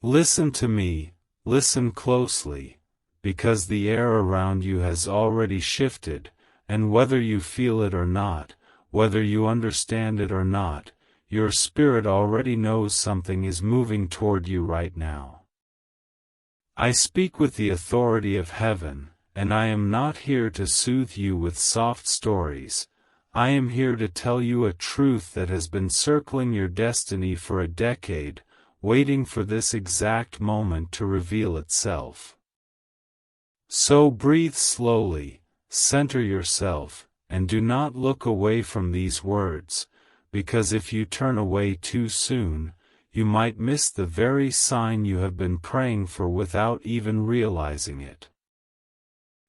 Listen to me, listen closely, because the air around you has already shifted, and whether you feel it or not, whether you understand it or not, your spirit already knows something is moving toward you right now. I speak with the authority of heaven, and I am not here to soothe you with soft stories. I am here to tell you a truth that has been circling your destiny for a decade, waiting for this exact moment to reveal itself. So breathe slowly, center yourself, and do not look away from these words, because if you turn away too soon, you might miss the very sign you have been praying for without even realizing it.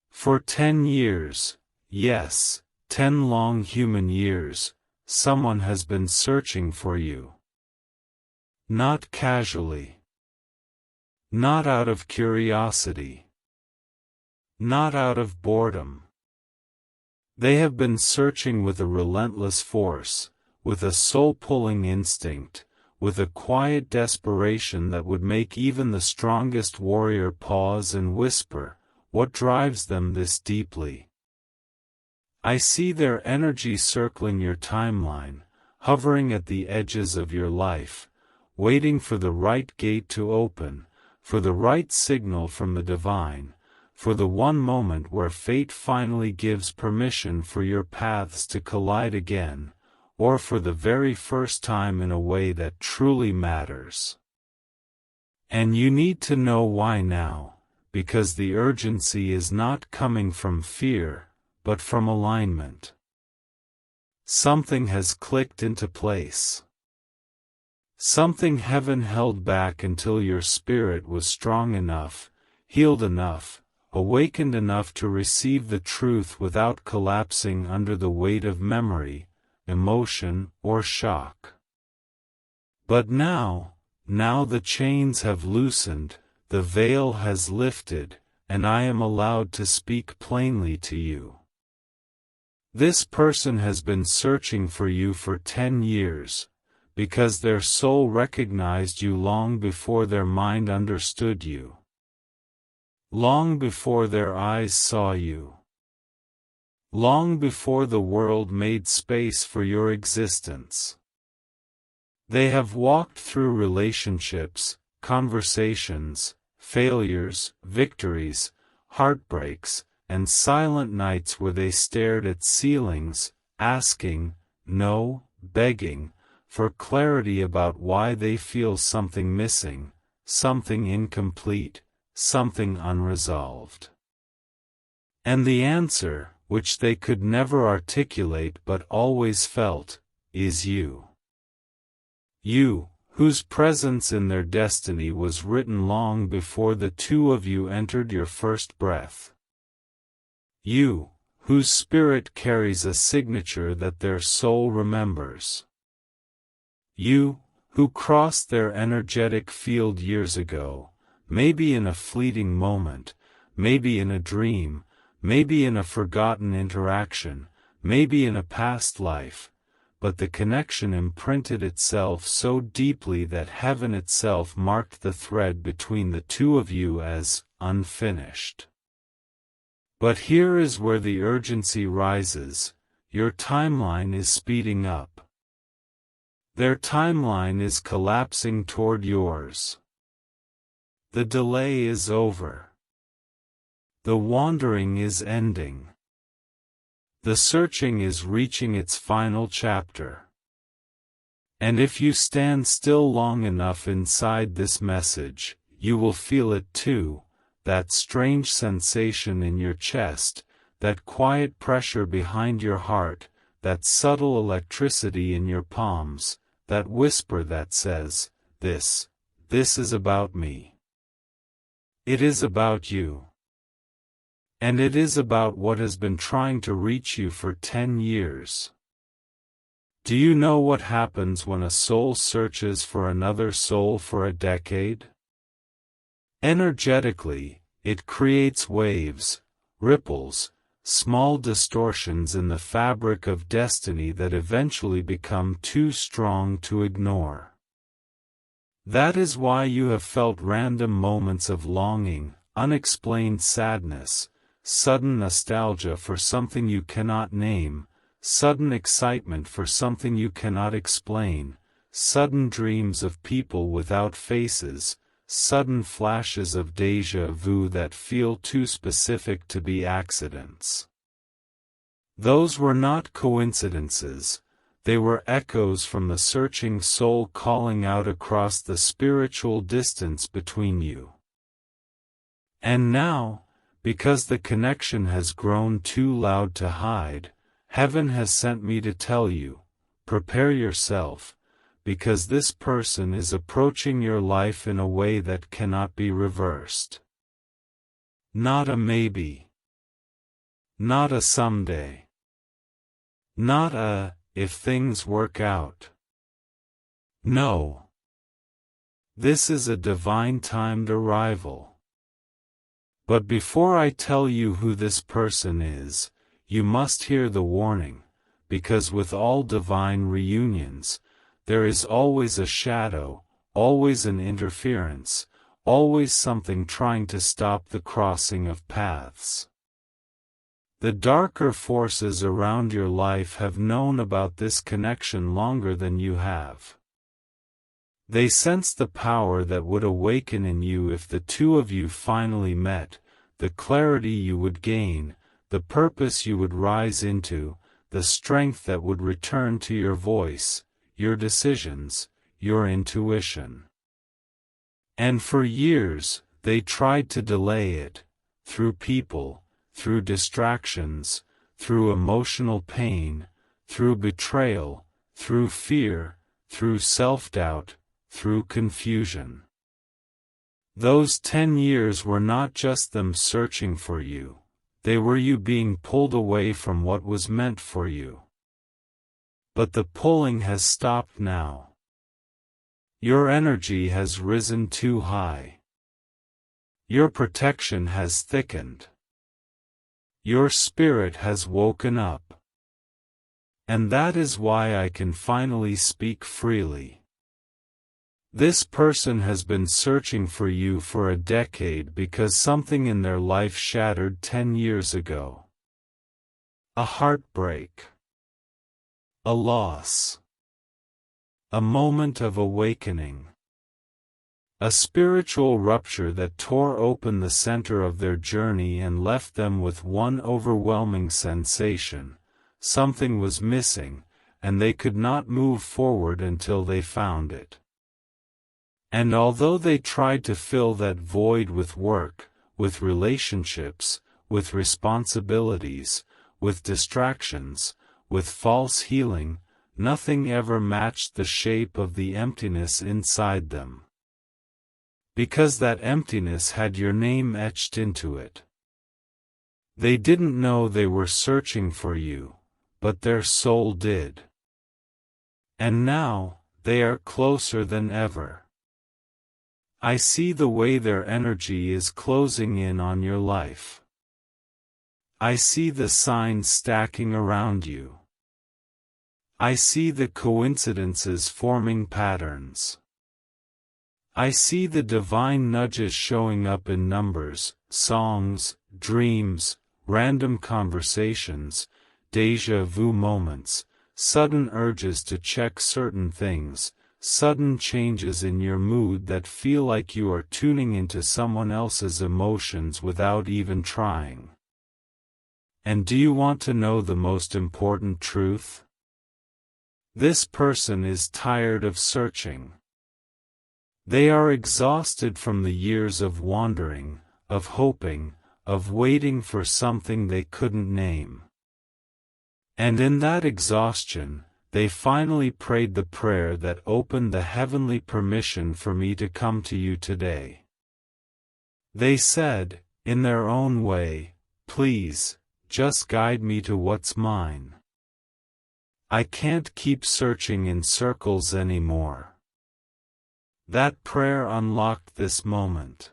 For 10 years, yes, 10 long human years, someone has been searching for you. Not casually. Not out of curiosity. Not out of boredom. They have been searching with a relentless force, with a soul-pulling instinct, with a quiet desperation that would make even the strongest warrior pause and whisper, what drives them this deeply? I see their energy circling your timeline, hovering at the edges of your life, waiting for the right gate to open, for the right signal from the divine, for the one moment where fate finally gives permission for your paths to collide again, or for the very first time in a way that truly matters. And you need to know why now, because the urgency is not coming from fear, but from alignment. Something has clicked into place. Something heaven held back until your spirit was strong enough, healed enough, awakened enough to receive the truth without collapsing under the weight of memory, emotion, or shock. But now the chains have loosened, the veil has lifted, and I am allowed to speak plainly to you. This person has been searching for you for 10 years, because their soul recognized you long before their mind understood you. Long before their eyes saw you. Long before the world made space for your existence. They have walked through relationships, conversations, failures, victories, heartbreaks, and silent nights where they stared at ceilings, asking, no, begging, for clarity about why they feel something missing, something incomplete, something unresolved. And the answer, which they could never articulate but always felt, is you. You, whose presence in their destiny was written long before the two of you entered your first breath. You, whose spirit carries a signature that their soul remembers. You, who crossed their energetic field years ago, maybe in a fleeting moment, maybe in a dream, maybe in a forgotten interaction, maybe in a past life, but the connection imprinted itself so deeply that heaven itself marked the thread between the two of you as unfinished. But here is where the urgency rises. Your timeline is speeding up. Their timeline is collapsing toward yours. The delay is over. The wandering is ending. The searching is reaching its final chapter. And if you stand still long enough inside this message, you will feel it too, that strange sensation in your chest, that quiet pressure behind your heart, that subtle electricity in your palms, that whisper that says, this is about me. It is about you. And it is about what has been trying to reach you for 10 years. Do you know what happens when a soul searches for another soul for a decade? Energetically, it creates waves, ripples, small distortions in the fabric of destiny that eventually become too strong to ignore. That is why you have felt random moments of longing, unexplained sadness, sudden nostalgia for something you cannot name, sudden excitement for something you cannot explain, sudden dreams of people without faces, sudden flashes of déjà vu that feel too specific to be accidents. Those were not coincidences, they were echoes from the searching soul calling out across the spiritual distance between you. And now, because the connection has grown too loud to hide, heaven has sent me to tell you, prepare yourself, because this person is approaching your life in a way that cannot be reversed. Not a maybe. Not a someday. Not a, if things work out. No. This is a divine timed arrival. But before I tell you who this person is, you must hear the warning, because with all divine reunions, there is always a shadow, always an interference, always something trying to stop the crossing of paths. The darker forces around your life have known about this connection longer than you have. They sense the power that would awaken in you if the two of you finally met, the clarity you would gain, the purpose you would rise into, the strength that would return to your voice, your decisions, your intuition. And for years, they tried to delay it, through people, through distractions, through emotional pain, through betrayal, through fear, through self-doubt, through confusion. Those 10 years were not just them searching for you, they were you being pulled away from what was meant for you. But the pulling has stopped now. Your energy has risen too high. Your protection has thickened. Your spirit has woken up. And that is why I can finally speak freely. This person has been searching for you for a decade because something in their life shattered 10 years ago. A heartbreak. A loss. A moment of awakening. A spiritual rupture that tore open the center of their journey and left them with one overwhelming sensation: something was missing, and they could not move forward until they found it. And although they tried to fill that void with work, with relationships, with responsibilities, with distractions, with false healing, nothing ever matched the shape of the emptiness inside them. Because that emptiness had your name etched into it. They didn't know they were searching for you, but their soul did. And now, they are closer than ever. I see the way their energy is closing in on your life. I see the signs stacking around you. I see the coincidences forming patterns. I see the divine nudges showing up in numbers, songs, dreams, random conversations, déjà vu moments, sudden urges to check certain things, sudden changes in your mood that feel like you are tuning into someone else's emotions without even trying. And do you want to know the most important truth? This person is tired of searching. They are exhausted from the years of wandering, of hoping, of waiting for something they couldn't name. And in that exhaustion, they finally prayed the prayer that opened the heavenly permission for me to come to you today. They said, in their own way, please, just guide me to what's mine. I can't keep searching in circles anymore. That prayer unlocked this moment.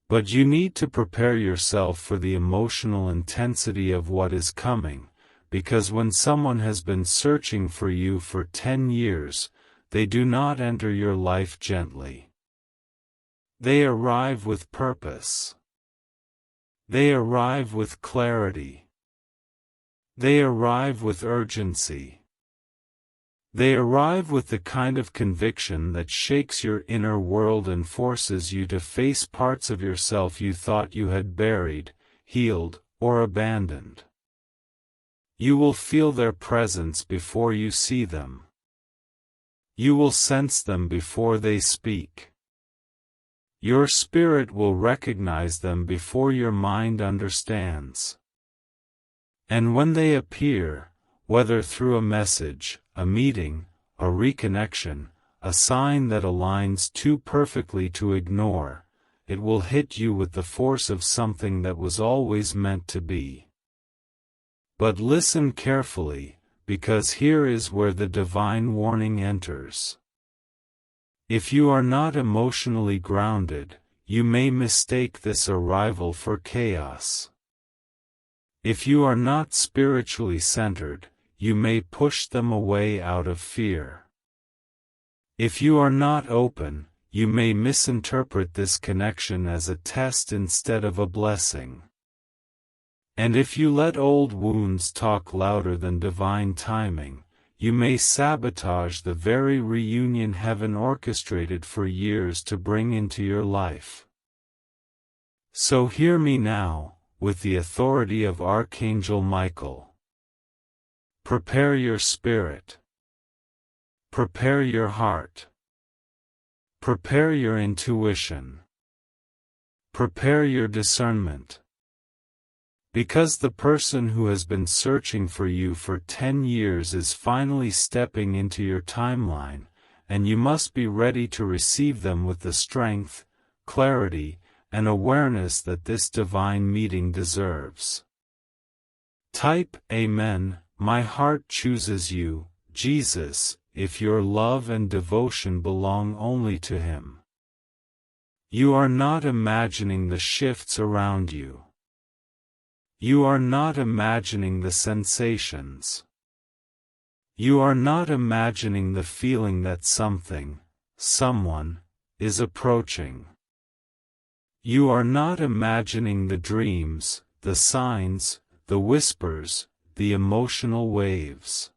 But you need to prepare yourself for the emotional intensity of what is coming, because when someone has been searching for you for 10 years, they do not enter your life gently. They arrive with purpose. They arrive with clarity. They arrive with urgency. They arrive with the kind of conviction that shakes your inner world and forces you to face parts of yourself you thought you had buried, healed, or abandoned. You will feel their presence before you see them. You will sense them before they speak. Your spirit will recognize them before your mind understands. And when they appear, whether through a message, a meeting, a reconnection, a sign that aligns too perfectly to ignore, it will hit you with the force of something that was always meant to be. But listen carefully, because here is where the divine warning enters. If you are not emotionally grounded, you may mistake this arrival for chaos. If you are not spiritually centered, you may push them away out of fear. If you are not open, you may misinterpret this connection as a test instead of a blessing. And if you let old wounds talk louder than divine timing, you may sabotage the very reunion heaven orchestrated for years to bring into your life. So hear me now, with the authority of Archangel Michael. Prepare your spirit. Prepare your heart. Prepare your intuition. Prepare your discernment. Because the person who has been searching for you for 10 years is finally stepping into your timeline, and you must be ready to receive them with the strength, clarity, and awareness that this divine meeting deserves. Type Amen. My heart chooses you, Jesus, if your love and devotion belong only to Him. You are not imagining the shifts around you. You are not imagining the sensations. You are not imagining the feeling that something, someone, is approaching. You are not imagining the dreams, the signs, the whispers, the emotional waves.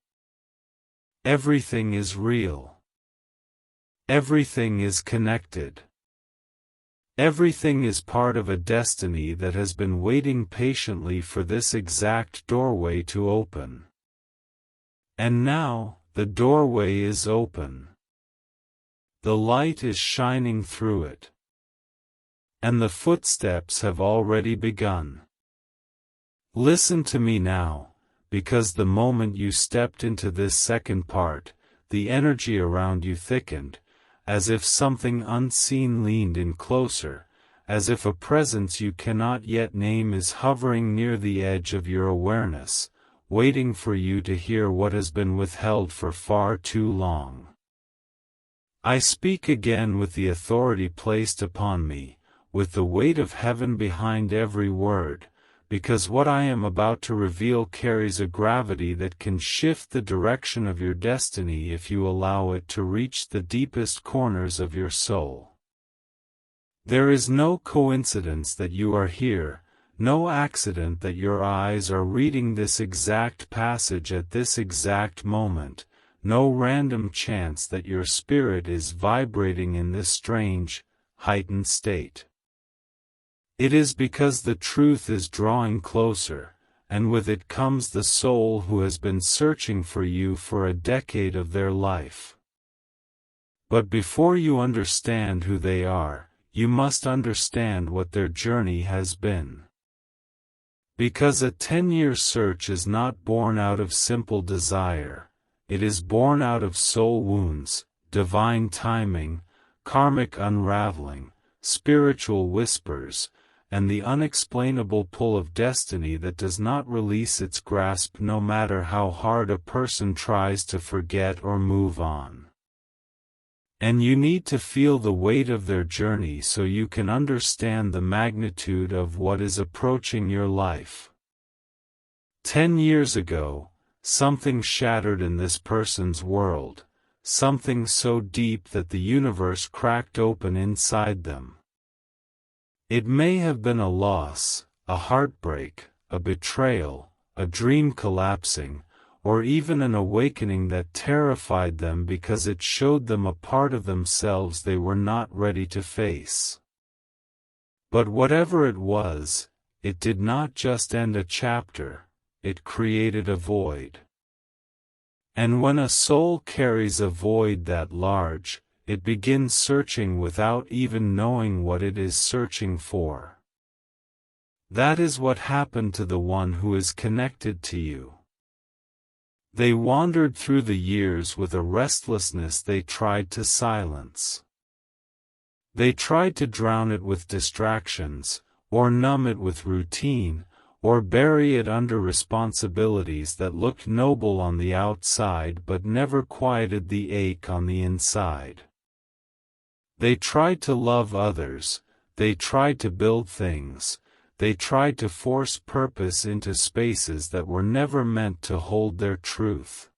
Everything is real. Everything is connected. Everything is part of a destiny that has been waiting patiently for this exact doorway to open. And now, the doorway is open. The light is shining through it. And the footsteps have already begun. Listen to me now, because the moment you stepped into this second part, the energy around you thickened, as if something unseen leaned in closer, as if a presence you cannot yet name is hovering near the edge of your awareness, waiting for you to hear what has been withheld for far too long. I speak again with the authority placed upon me, with the weight of heaven behind every word, because what I am about to reveal carries a gravity that can shift the direction of your destiny if you allow it to reach the deepest corners of your soul. There is no coincidence that you are here, no accident that your eyes are reading this exact passage at this exact moment, no random chance that your spirit is vibrating in this strange, heightened state. It is because the truth is drawing closer, and with it comes the soul who has been searching for you for a decade of their life. But before you understand who they are, you must understand what their journey has been. Because a 10-year search is not born out of simple desire, it is born out of soul wounds, divine timing, karmic unraveling, spiritual whispers, and the unexplainable pull of destiny that does not release its grasp no matter how hard a person tries to forget or move on. And you need to feel the weight of their journey so you can understand the magnitude of what is approaching your life. 10 years ago, something shattered in this person's world, something so deep that the universe cracked open inside them. It may have been a loss, a heartbreak, a betrayal, a dream collapsing, or even an awakening that terrified them because it showed them a part of themselves they were not ready to face. But whatever it was, it did not just end a chapter, it created a void. And when a soul carries a void that large, it begins searching without even knowing what it is searching for. That is what happened to the one who is connected to you. They wandered through the years with a restlessness they tried to silence. They tried to drown it with distractions, or numb it with routine, or bury it under responsibilities that looked noble on the outside but never quieted the ache on the inside. They tried to love others, they tried to build things, they tried to force purpose into spaces that were never meant to hold their truth.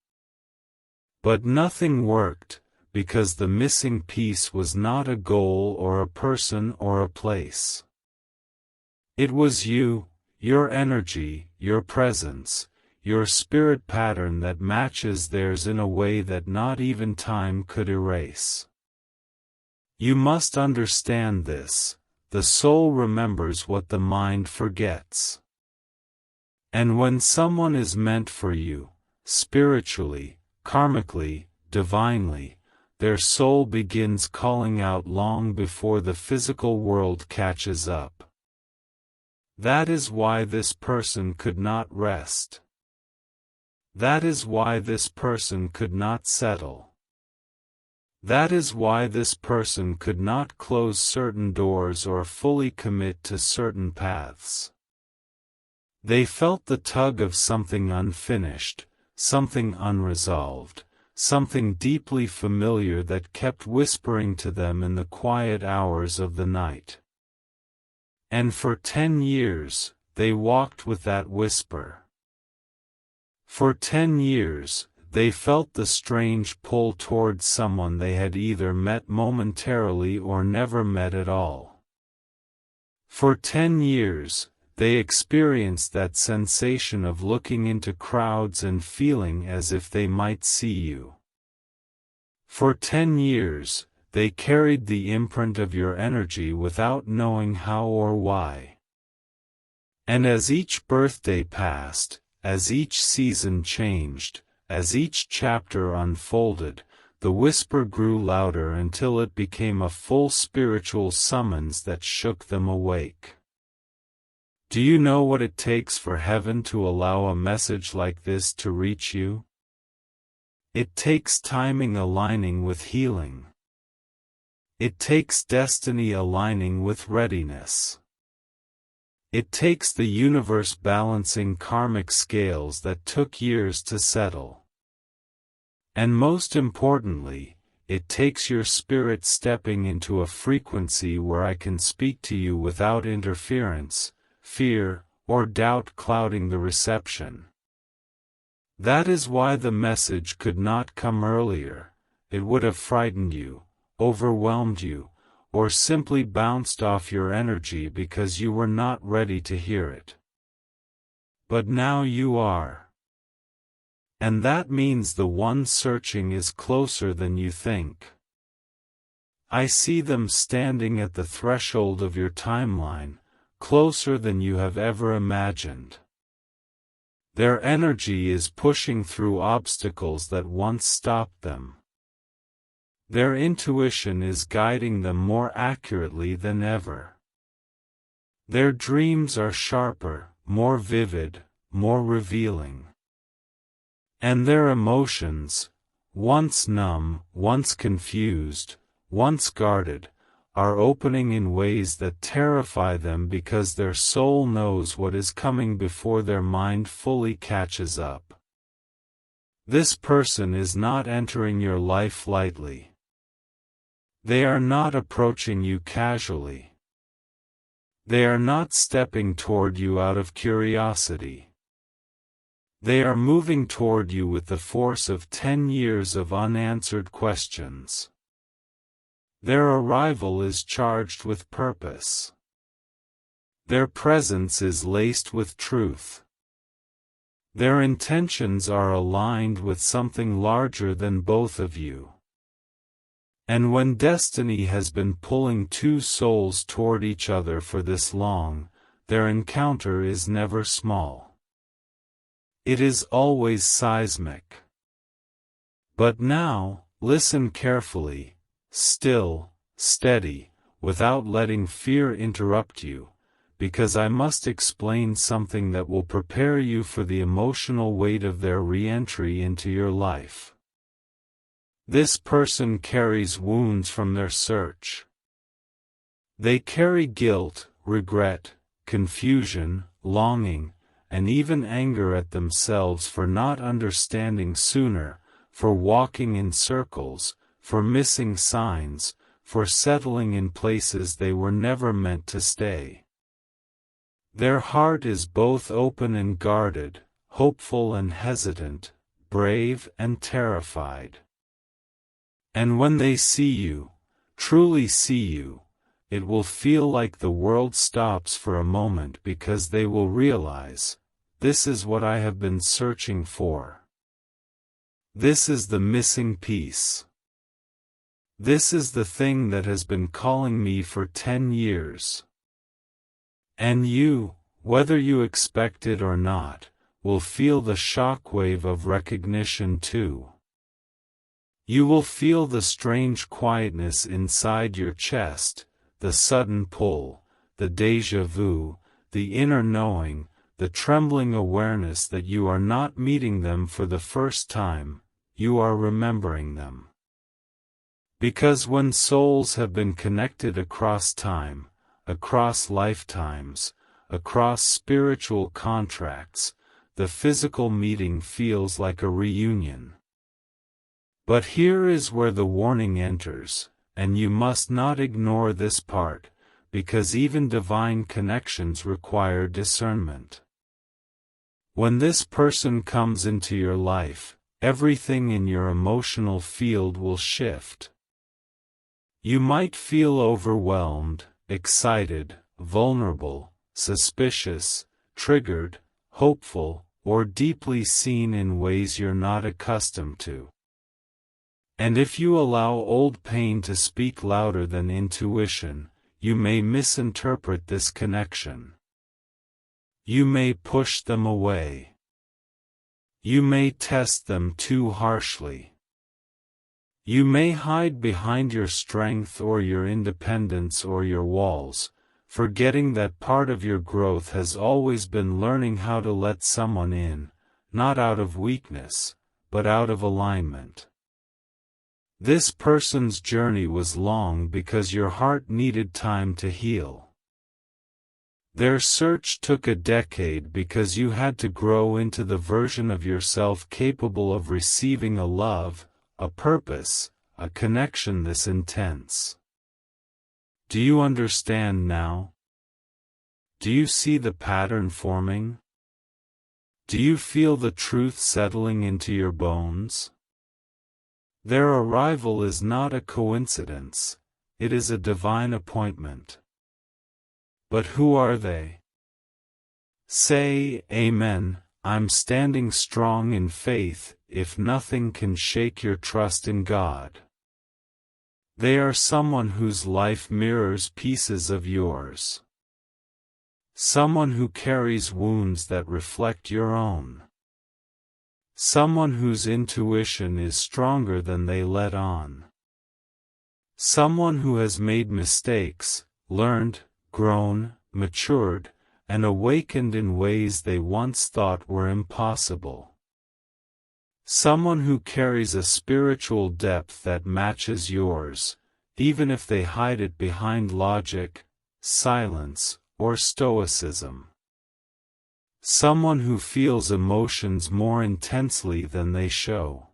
But nothing worked, because the missing piece was not a goal or a person or a place. It was you, your energy, your presence, your spirit pattern that matches theirs in a way that not even time could erase. You must understand this. The soul remembers what the mind forgets. And when someone is meant for you, spiritually, karmically, divinely, their soul begins calling out long before the physical world catches up. That is why this person could not rest. That is why this person could not settle. That is why this person could not close certain doors or fully commit to certain paths. They felt the tug of something unfinished, something unresolved, something deeply familiar that kept whispering to them in the quiet hours of the night. And for 10 years, they walked with that whisper. For 10 years, they felt the strange pull towards someone they had either met momentarily or never met at all. For 10 years, they experienced that sensation of looking into crowds and feeling as if they might see you. For 10 years, they carried the imprint of your energy without knowing how or why. And as each birthday passed, as each season changed, as each chapter unfolded, the whisper grew louder until it became a full spiritual summons that shook them awake. Do you know what it takes for heaven to allow a message like this to reach you? It takes timing aligning with healing. It takes destiny aligning with readiness. It takes the universe balancing karmic scales that took years to settle. And most importantly, it takes your spirit stepping into a frequency where I can speak to you without interference, fear, or doubt clouding the reception. That is why the message could not come earlier. It would have frightened you, overwhelmed you, or simply bounced off your energy because you were not ready to hear it. But now you are. And that means the one searching is closer than you think. I see them standing at the threshold of your timeline, closer than you have ever imagined. Their energy is pushing through obstacles that once stopped them. Their intuition is guiding them more accurately than ever. Their dreams are sharper, more vivid, more revealing. And their emotions, once numb, once confused, once guarded, are opening in ways that terrify them because their soul knows what is coming before their mind fully catches up. This person is not entering your life lightly. They are not approaching you casually. They are not stepping toward you out of curiosity. They are moving toward you with the force of 10 years of unanswered questions. Their arrival is charged with purpose. Their presence is laced with truth. Their intentions are aligned with something larger than both of you. And when destiny has been pulling two souls toward each other for this long, their encounter is never small. It is always seismic. But now, listen carefully, still, steady, without letting fear interrupt you, because I must explain something that will prepare you for the emotional weight of their re-entry into your life. This person carries wounds from their search. They carry guilt, regret, confusion, longing, and even anger at themselves for not understanding sooner, for walking in circles, for missing signs, for settling in places they were never meant to stay. Their heart is both open and guarded, hopeful and hesitant, brave and terrified. And when they see you, truly see you, it will feel like the world stops for a moment because they will realize, this is what I have been searching for. This is the missing piece. This is the thing that has been calling me for 10 years. And you, whether you expect it or not, will feel the shockwave of recognition too. You will feel the strange quietness inside your chest, the sudden pull, the déjà vu, the inner knowing, the trembling awareness that you are not meeting them for the first time, you are remembering them. Because when souls have been connected across time, across lifetimes, across spiritual contracts, the physical meeting feels like a reunion. But here is where the warning enters, and you must not ignore this part, because even divine connections require discernment. When this person comes into your life, everything in your emotional field will shift. You might feel overwhelmed, excited, vulnerable, suspicious, triggered, hopeful, or deeply seen in ways you're not accustomed to. And if you allow old pain to speak louder than intuition, you may misinterpret this connection. You may push them away. You may test them too harshly. You may hide behind your strength or your independence or your walls, forgetting that part of your growth has always been learning how to let someone in, not out of weakness, but out of alignment. This person's journey was long because your heart needed time to heal. Their search took a decade because you had to grow into the version of yourself capable of receiving a love, a purpose, a connection this intense. Do you understand now? Do you see the pattern forming? Do you feel the truth settling into your bones? Their arrival is not a coincidence, it is a divine appointment. But who are they? Say, Amen, I'm standing strong in faith, if nothing can shake your trust in God. They are someone whose life mirrors pieces of yours. Someone who carries wounds that reflect your own. Someone whose intuition is stronger than they let on. Someone who has made mistakes, learned, grown, matured, and awakened in ways they once thought were impossible. Someone who carries a spiritual depth that matches yours, even if they hide it behind logic, silence, or stoicism. Someone who feels emotions more intensely than they show.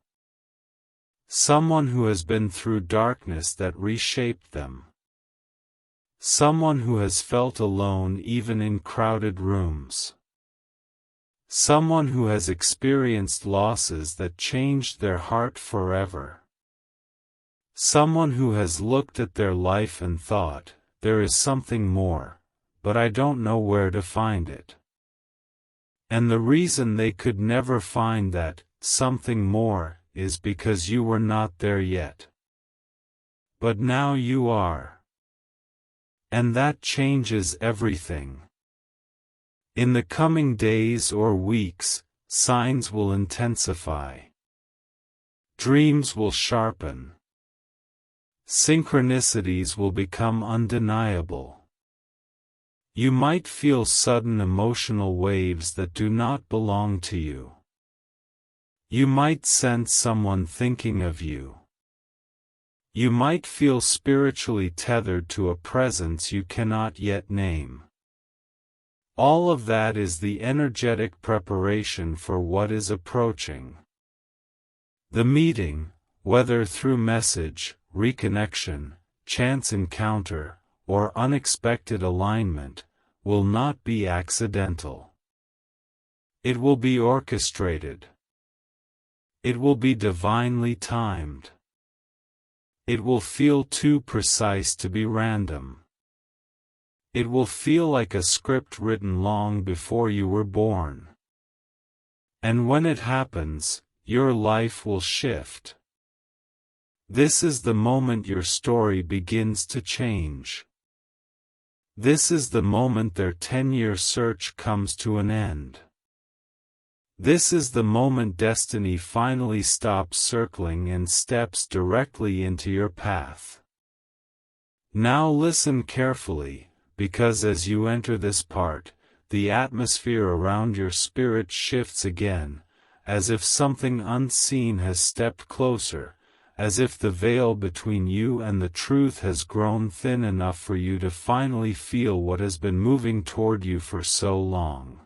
Someone who has been through darkness that reshaped them. Someone who has felt alone even in crowded rooms. Someone who has experienced losses that changed their heart forever. Someone who has looked at their life and thought, there is something more, but I don't know where to find it. And the reason they could never find that something more is because you were not there yet. But now you are. And that changes everything. In the coming days or weeks, signs will intensify. Dreams will sharpen. Synchronicities will become undeniable. You might feel sudden emotional waves that do not belong to you. You might sense someone thinking of you. You might feel spiritually tethered to a presence you cannot yet name. All of that is the energetic preparation for what is approaching. The meeting, whether through message, reconnection, chance encounter, or unexpected alignment, will not be accidental. It will be orchestrated. It will be divinely timed. It will feel too precise to be random. It will feel like a script written long before you were born. And when it happens, your life will shift. This is the moment your story begins to change. This is the moment their 10-year search comes to an end. This is the moment destiny finally stops circling and steps directly into your path. Now listen carefully, because as you enter this part, the atmosphere around your spirit shifts again, as if something unseen has stepped closer, as if the veil between you and the truth has grown thin enough for you to finally feel what has been moving toward you for so long.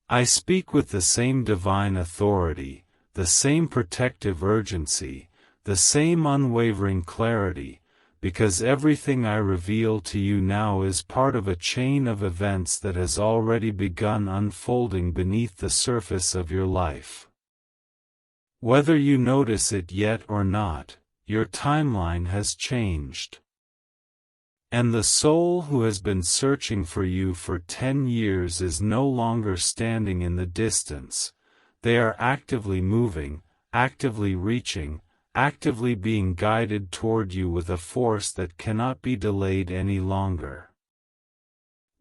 I speak with the same divine authority, the same protective urgency, the same unwavering clarity, because everything I reveal to you now is part of a chain of events that has already begun unfolding beneath the surface of your life. Whether you notice it yet or not, your timeline has changed. And the soul who has been searching for you for 10 years is no longer standing in the distance. They are actively moving, actively reaching, actively being guided toward you with a force that cannot be delayed any longer.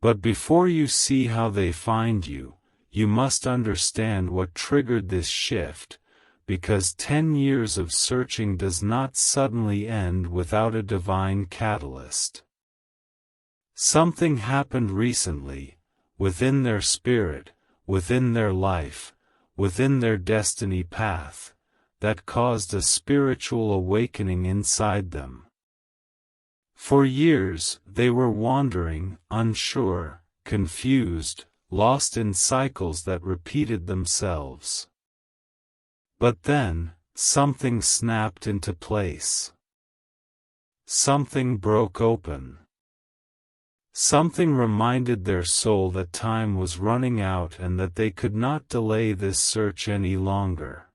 But before you see how they find you, you must understand what triggered this shift, because 10 years of searching does not suddenly end without a divine catalyst. Something happened recently, within their spirit, within their life, within their destiny path, that caused a spiritual awakening inside them. For years, they were wandering, unsure, confused, lost in cycles that repeated themselves. But then, something snapped into place. Something broke open. Something reminded their soul that time was running out and that they could not delay this search any longer.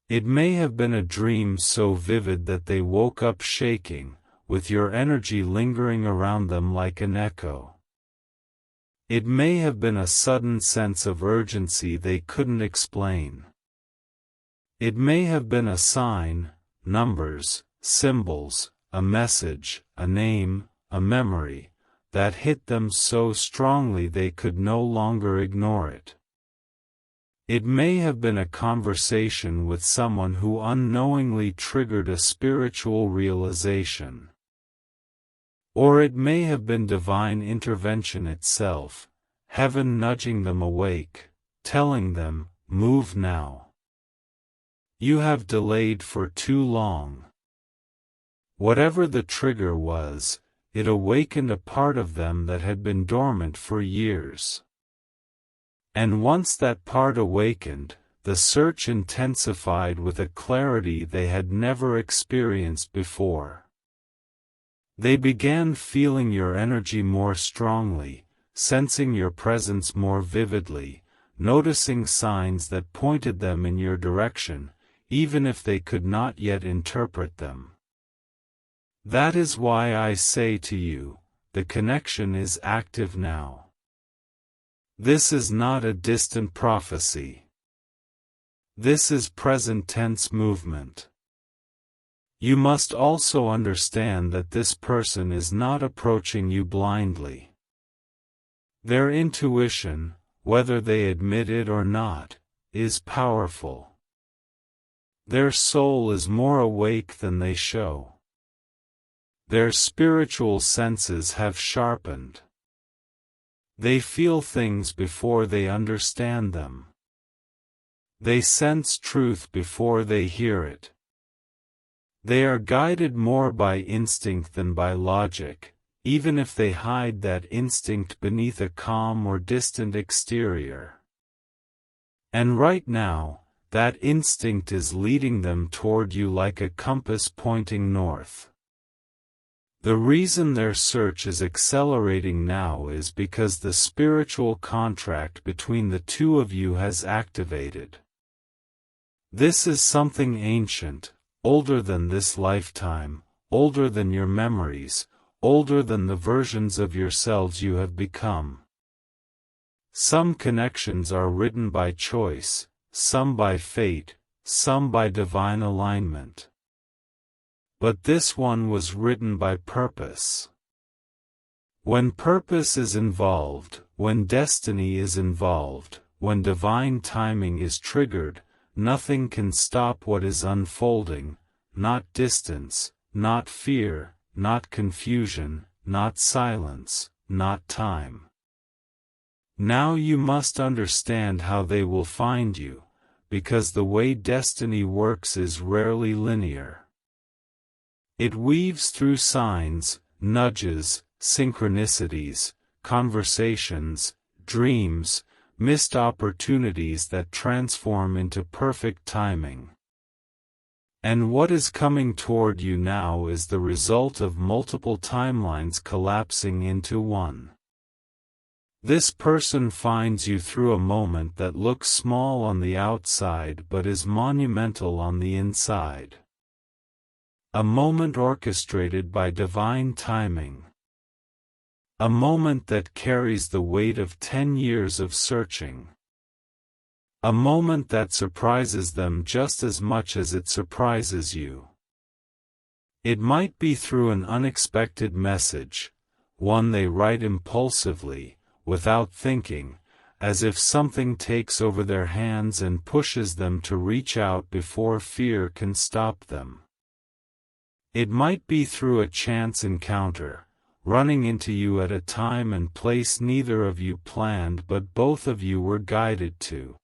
It may have been a dream so vivid that they woke up shaking, with your energy lingering around them like an echo. It may have been a sudden sense of urgency they couldn't explain. It may have been a sign, numbers, symbols, a message, a name, a memory, that hit them so strongly they could no longer ignore it. It may have been a conversation with someone who unknowingly triggered a spiritual realization. Or it may have been divine intervention itself, heaven nudging them awake, telling them, "Move now. You have delayed for too long." Whatever the trigger was, it awakened a part of them that had been dormant for years. And once that part awakened, the search intensified with a clarity they had never experienced before. They began feeling your energy more strongly, sensing your presence more vividly, noticing signs that pointed them in your direction, even if they could not yet interpret them. That is why I say to you, the connection is active now. This is not a distant prophecy. This is present tense movement. You must also understand that this person is not approaching you blindly. Their intuition, whether they admit it or not, is powerful. Their soul is more awake than they show. Their spiritual senses have sharpened. They feel things before they understand them. They sense truth before they hear it. They are guided more by instinct than by logic, even if they hide that instinct beneath a calm or distant exterior. And right now, that instinct is leading them toward you like a compass pointing north. The reason their search is accelerating now is because the spiritual contract between the two of you has activated. This is something ancient, older than this lifetime, older than your memories, older than the versions of yourselves you have become. Some connections are written by choice, some by fate, some by divine alignment. But this one was written by purpose. When purpose is involved, when destiny is involved, when divine timing is triggered, nothing can stop what is unfolding, not distance, not fear, not confusion, not silence, not time. Now you must understand how they will find you, because the way destiny works is rarely linear. It weaves through signs, nudges, synchronicities, conversations, dreams, missed opportunities that transform into perfect timing. And what is coming toward you now is the result of multiple timelines collapsing into one. This person finds you through a moment that looks small on the outside but is monumental on the inside. A moment orchestrated by divine timing. A moment that carries the weight of 10 years of searching. A moment that surprises them just as much as it surprises you. It might be through an unexpected message, one they write impulsively, without thinking, as if something takes over their hands and pushes them to reach out before fear can stop them. It might be through a chance encounter, running into you at a time and place neither of you planned but both of you were guided to.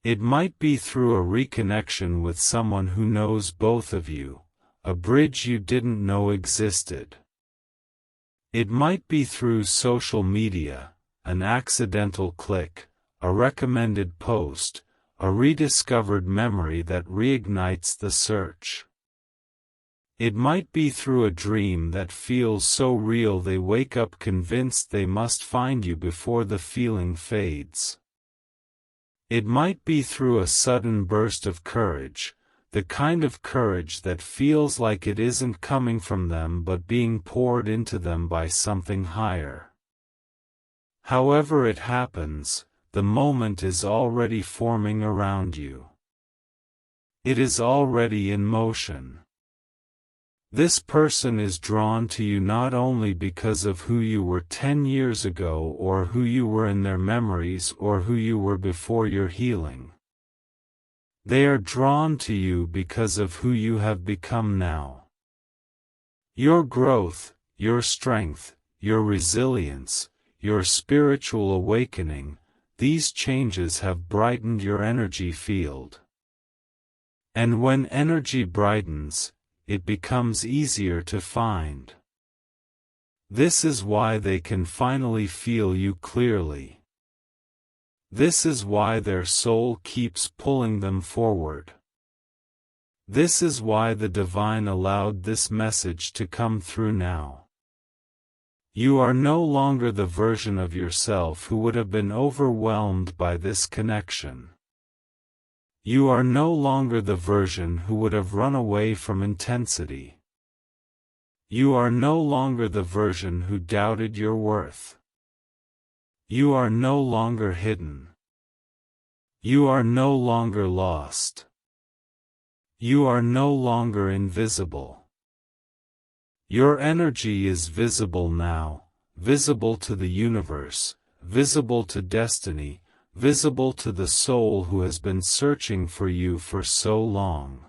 It might be through a reconnection with someone who knows both of you, a bridge you didn't know existed. It might be through social media, an accidental click, a recommended post, a rediscovered memory that reignites the search. It might be through a dream that feels so real they wake up convinced they must find you before the feeling fades. It might be through a sudden burst of courage, the kind of courage that feels like it isn't coming from them but being poured into them by something higher. However it happens, the moment is already forming around you. It is already in motion. This person is drawn to you not only because of who you were 10 years ago or who you were in their memories or who you were before your healing. They are drawn to you because of who you have become now. Your growth, your strength, your resilience, your spiritual awakening, these changes have brightened your energy field. And when energy brightens, it becomes easier to find. This is why they can finally feel you clearly. This is why their soul keeps pulling them forward. This is why the divine allowed this message to come through now. You are no longer the version of yourself who would have been overwhelmed by this connection. You are no longer the version who would have run away from intensity. You are no longer the version who doubted your worth. You are no longer hidden. You are no longer lost. You are no longer invisible. Your energy is visible now, visible to the universe, visible to destiny, visible to the soul who has been searching for you for so long.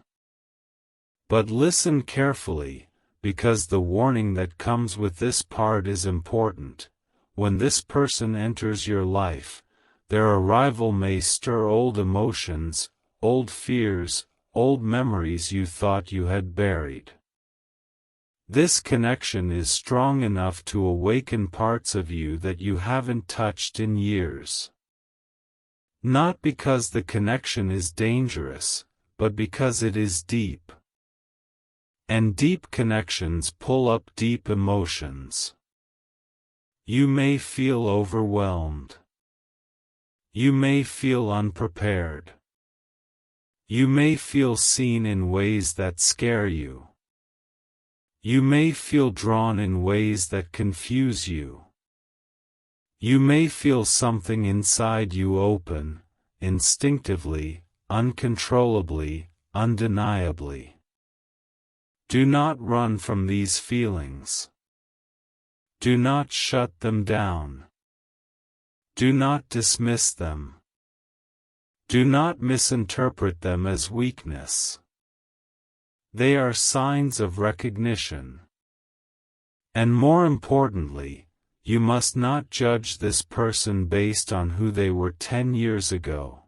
But listen carefully, because the warning that comes with this part is important. When this person enters your life, their arrival may stir old emotions, old fears, old memories you thought you had buried. This connection is strong enough to awaken parts of you that you haven't touched in years. Not because the connection is dangerous, but because it is deep. And deep connections pull up deep emotions. You may feel overwhelmed. You may feel unprepared. You may feel seen in ways that scare you. You may feel drawn in ways that confuse you. You may feel something inside you open, instinctively, uncontrollably, undeniably. Do not run from these feelings. Do not shut them down. Do not dismiss them. Do not misinterpret them as weakness. They are signs of recognition. And more importantly, you must not judge this person based on who they were 10 years ago.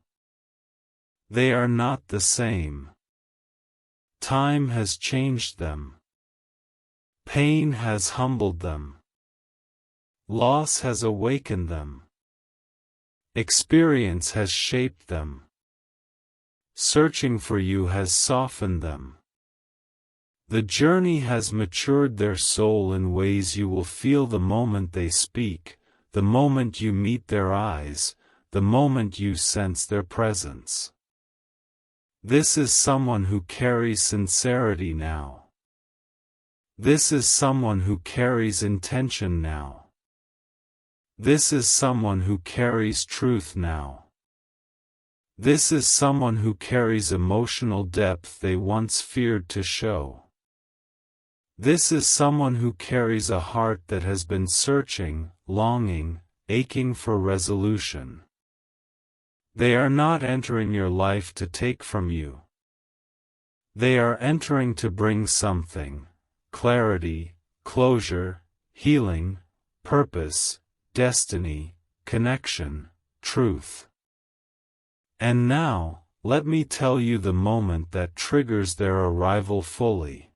They are not the same. Time has changed them. Pain has humbled them. Loss has awakened them. Experience has shaped them. Searching for you has softened them. The journey has matured their soul in ways you will feel the moment they speak, the moment you meet their eyes, the moment you sense their presence. This is someone who carries sincerity now. This is someone who carries intention now. This is someone who carries truth now. This is someone who carries emotional depth they once feared to show. This is someone who carries a heart that has been searching, longing, aching for resolution. They are not entering your life to take from you. They are entering to bring something: clarity, closure, healing, purpose, destiny, connection, truth. And now, let me tell you the moment that triggers their arrival fully.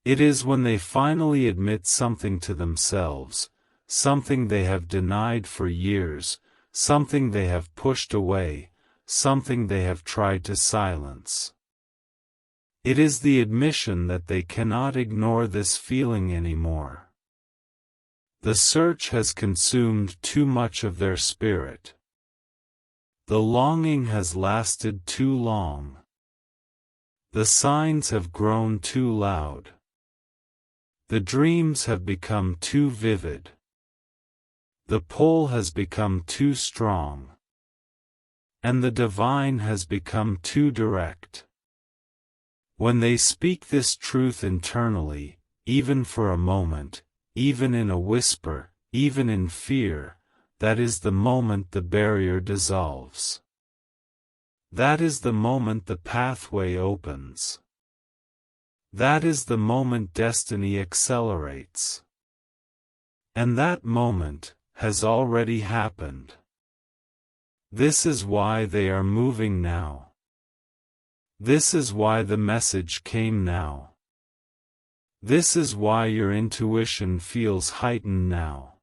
It is when they finally admit something to themselves, something they have denied for years, something they have pushed away, something they have tried to silence. It is the admission that they cannot ignore this feeling anymore. The search has consumed too much of their spirit. The longing has lasted too long. The signs have grown too loud. The dreams have become too vivid. The pull has become too strong. And the divine has become too direct. When they speak this truth internally, even for a moment, even in a whisper, even in fear, that is the moment the barrier dissolves. That is the moment the pathway opens. That is the moment destiny accelerates. And that moment has already happened. This is why they are moving now. This is why the message came now. This is why your intuition feels heightened now.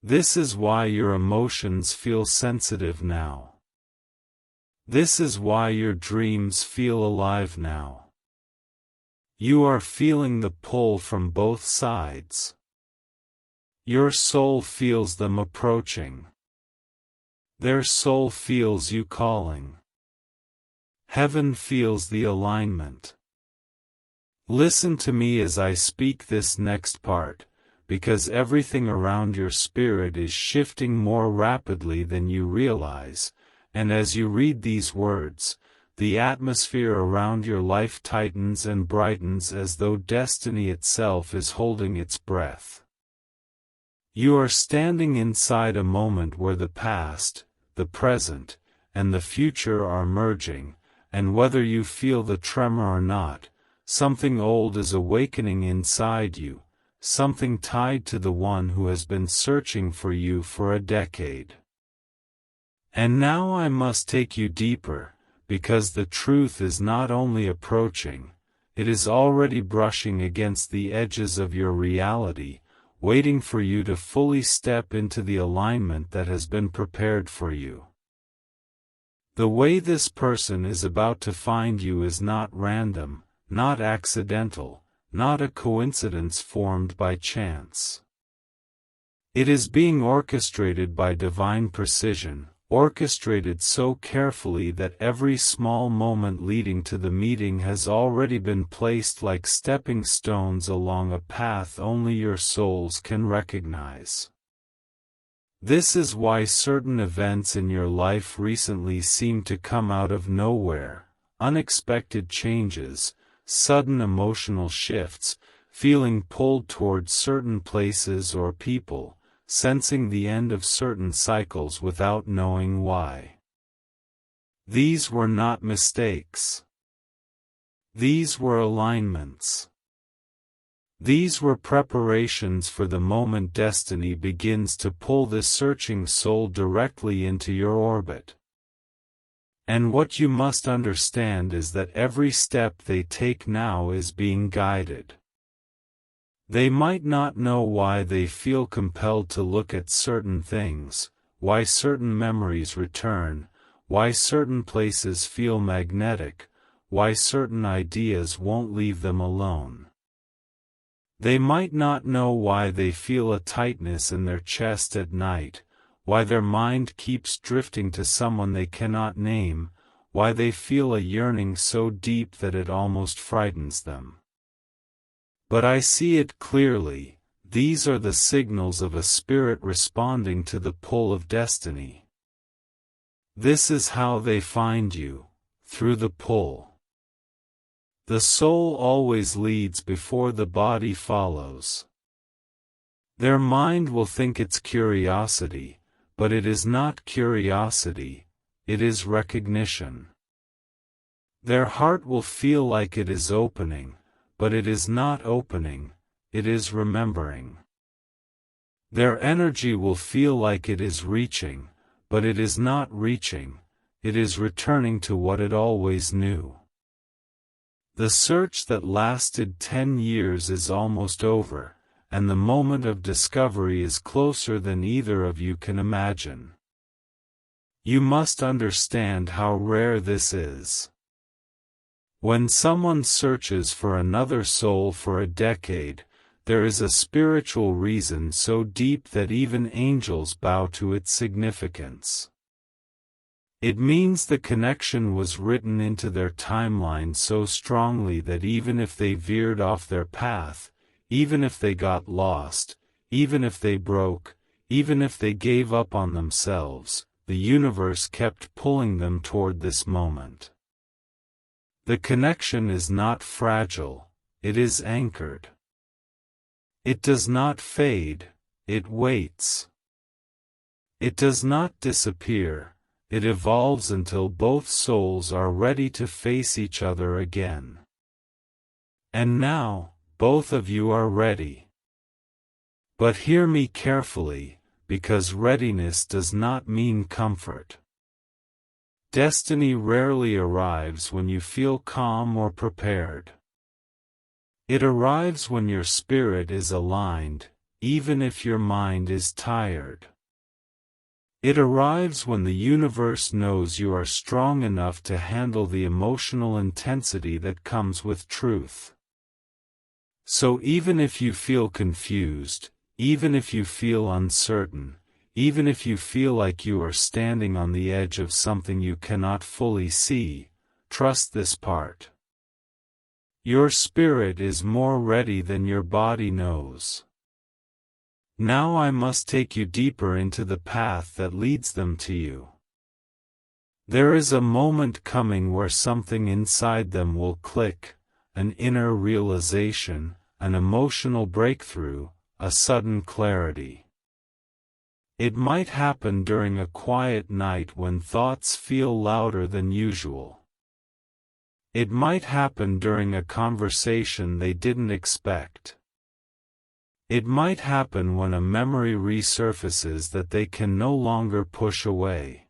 This is why your emotions feel sensitive now. This is why your dreams feel alive now. You are feeling the pull from both sides. Your soul feels them approaching. Their soul feels you calling. Heaven feels the alignment. Listen to me as I speak this next part, because everything around your spirit is shifting more rapidly than you realize, and as you read these words, the atmosphere around your life tightens and brightens as though destiny itself is holding its breath. You are standing inside a moment where the past, the present, and the future are merging, and whether you feel the tremor or not, something old is awakening inside you, something tied to the one who has been searching for you for a decade. And now I must take you deeper, because the truth is not only approaching, it is already brushing against the edges of your reality, waiting for you to fully step into the alignment that has been prepared for you. The way this person is about to find you is not random, not accidental, not a coincidence formed by chance. It is being orchestrated by divine precision, orchestrated so carefully that every small moment leading to the meeting has already been placed like stepping stones along a path only your souls can recognize. This is why certain events in your life recently seem to come out of nowhere, unexpected changes, sudden emotional shifts, feeling pulled towards certain places or people, sensing the end of certain cycles without knowing why. These were not mistakes. These were alignments. These were preparations for the moment destiny begins to pull the searching soul directly into your orbit. And what you must understand is that every step they take now is being guided. They might not know why they feel compelled to look at certain things, why certain memories return, why certain places feel magnetic, why certain ideas won't leave them alone. They might not know why they feel a tightness in their chest at night, why their mind keeps drifting to someone they cannot name, why they feel a yearning so deep that it almost frightens them. But I see it clearly, these are the signals of a spirit responding to the pull of destiny. This is how they find you, through the pull. The soul always leads before the body follows. Their mind will think it's curiosity, but it is not curiosity, it is recognition. Their heart will feel like it is opening, but it is not opening, it is remembering. Their energy will feel like it is reaching, but it is not reaching, it is returning to what it always knew. The search that lasted 10 years is almost over, and the moment of discovery is closer than either of you can imagine. You must understand how rare this is. When someone searches for another soul for a decade, there is a spiritual reason so deep that even angels bow to its significance. It means the connection was written into their timeline so strongly that even if they veered off their path, even if they got lost, even if they broke, even if they gave up on themselves, the universe kept pulling them toward this moment. The connection is not fragile, it is anchored. It does not fade, it waits. It does not disappear. It evolves until both souls are ready to face each other again. And now, both of you are ready. But hear me carefully, because readiness does not mean comfort. Destiny rarely arrives when you feel calm or prepared. It arrives when your spirit is aligned, even if your mind is tired. It arrives when the universe knows you are strong enough to handle the emotional intensity that comes with truth. So even if you feel confused, Even if you feel uncertain, even if you feel like you are standing on the edge of something you cannot fully see, trust this part. Your spirit is more ready than your body knows. Now I must take you deeper into the path that leads them to you. There is a moment coming where something inside them will click, an inner realization, an emotional breakthrough, a sudden clarity. It might happen during a quiet night when thoughts feel louder than usual. It might happen during a conversation they didn't expect. It might happen when a memory resurfaces that they can no longer push away.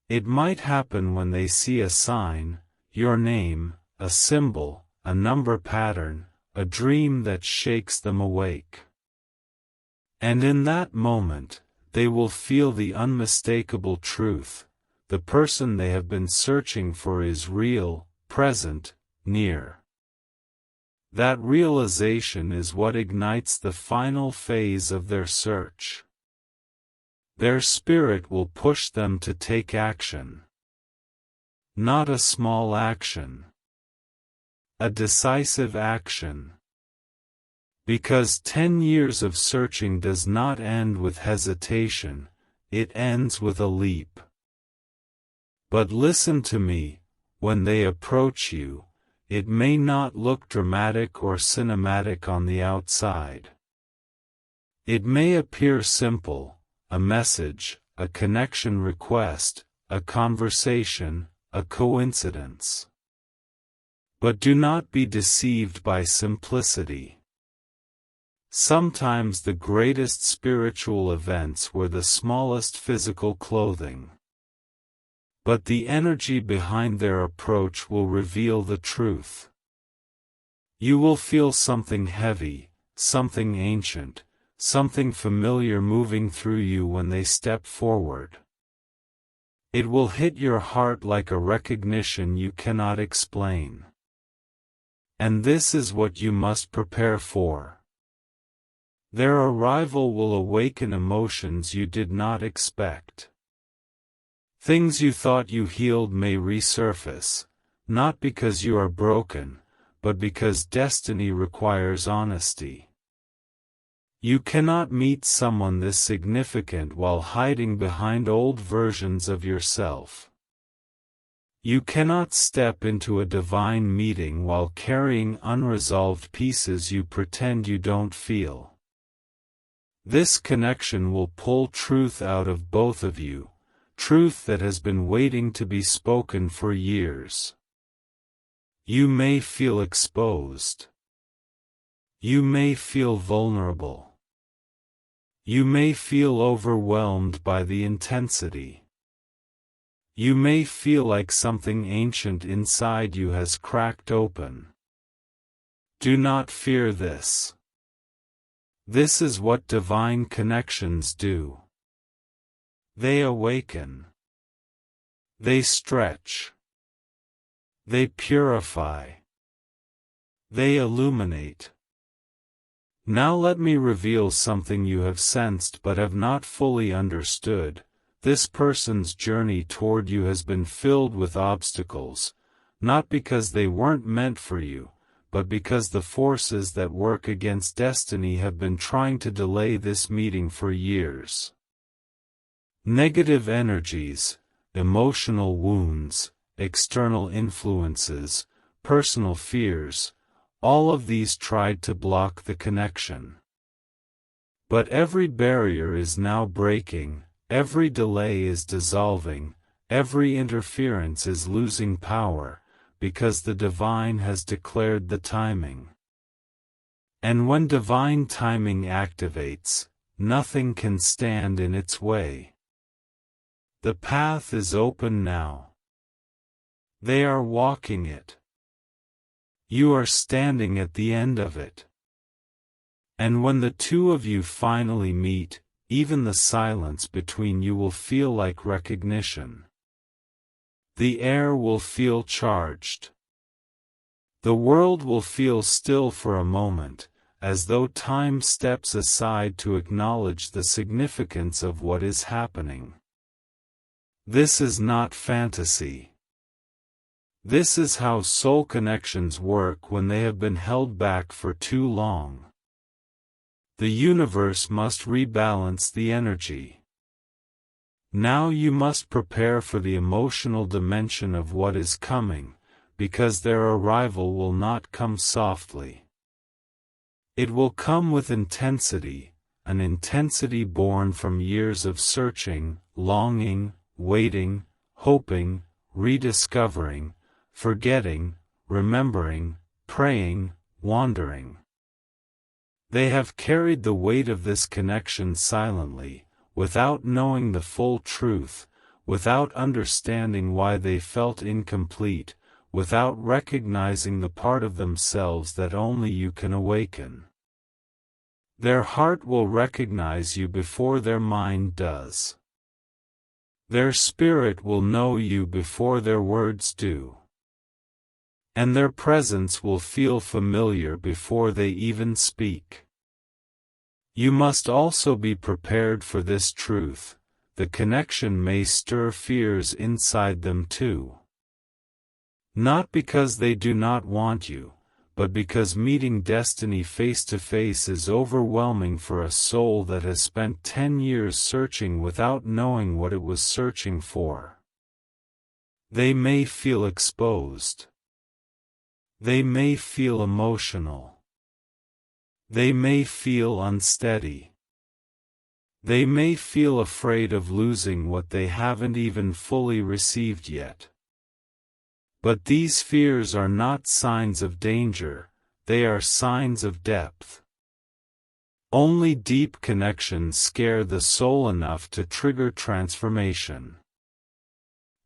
It might happen when they see a sign, your name, a symbol, a number pattern, a dream that shakes them awake. And in that moment, they will feel the unmistakable truth. The person they have been searching for is real, present, near. That realization is what ignites the final phase of their search. Their spirit will push them to take action. Not a small action. A decisive action. Because 10 years of searching does not end with hesitation, it ends with a leap. But listen to me, when they approach you, it may not look dramatic or cinematic on the outside. It may appear simple, a message, a connection request, a conversation, a coincidence. But do not be deceived by simplicity. Sometimes the greatest spiritual events were the smallest physical clothing. But the energy behind their approach will reveal the truth. You will feel something heavy, something ancient, something familiar moving through you when they step forward. It will hit your heart like a recognition you cannot explain. And this is what you must prepare for. Their arrival will awaken emotions you did not expect. Things you thought you healed may resurface, not because you are broken, but because destiny requires honesty. You cannot meet someone this significant while hiding behind old versions of yourself. You cannot step into a divine meeting while carrying unresolved pieces you pretend you don't feel. This connection will pull truth out of both of you, truth that has been waiting to be spoken for years. You may feel exposed. You may feel vulnerable. You may feel overwhelmed by the intensity. You may feel like something ancient inside you has cracked open. Do not fear this. This is what divine connections do. They awaken. They stretch. They purify. They illuminate. Now let me reveal something you have sensed but have not fully understood. This person's journey toward you has been filled with obstacles, not because they weren't meant for you, but because the forces that work against destiny have been trying to delay this meeting for years. Negative energies, emotional wounds, external influences, personal fears, all of these tried to block the connection. But every barrier is now breaking, every delay is dissolving, every interference is losing power, because the divine has declared the timing. And when divine timing activates, nothing can stand in its way. The path is open now. They are walking it. You are standing at the end of it. And when the two of you finally meet, even the silence between you will feel like recognition. The air will feel charged. The world will feel still for a moment, as though time steps aside to acknowledge the significance of what is happening. This is not fantasy. This is how soul connections work when they have been held back for too long. The universe must rebalance the energy. Now you must prepare for the emotional dimension of what is coming, because their arrival will not come softly. It will come with intensity, an intensity born from years of searching, longing, waiting, hoping, rediscovering, forgetting, remembering, praying, wandering. They have carried the weight of this connection silently, without knowing the full truth, without understanding why they felt incomplete, without recognizing the part of themselves that only you can awaken. Their heart will recognize you before their mind does. Their spirit will know you before their words do. And their presence will feel familiar before they even speak. You must also be prepared for this truth: the connection may stir fears inside them too. Not because they do not want you, but because meeting destiny face to face is overwhelming for a soul that has spent 10 years searching without knowing what it was searching for. They may feel exposed. They may feel emotional. They may feel unsteady. They may feel afraid of losing what they haven't even fully received yet. But these fears are not signs of danger, they are signs of depth. Only deep connections scare the soul enough to trigger transformation.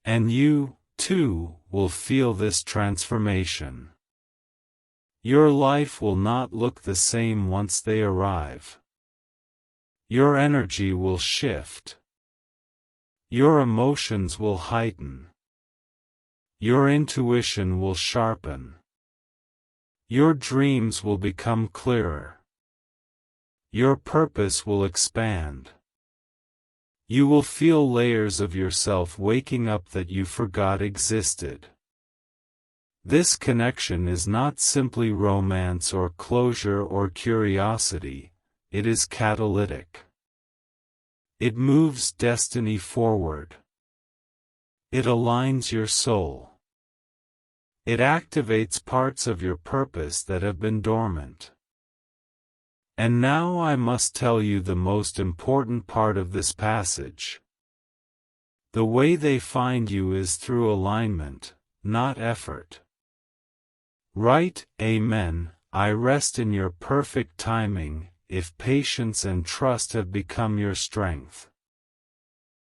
And you, too, will feel this transformation. Your life will not look the same once they arrive. Your energy will shift. Your emotions will heighten. Your intuition will sharpen. Your dreams will become clearer. Your purpose will expand. You will feel layers of yourself waking up that you forgot existed. This connection is not simply romance or closure or curiosity, it is catalytic. It moves destiny forward. It aligns your soul. It activates parts of your purpose that have been dormant. And now I must tell you the most important part of this passage. The way they find you is through alignment, not effort. Right, Amen, I rest in your perfect timing, if patience and trust have become your strength.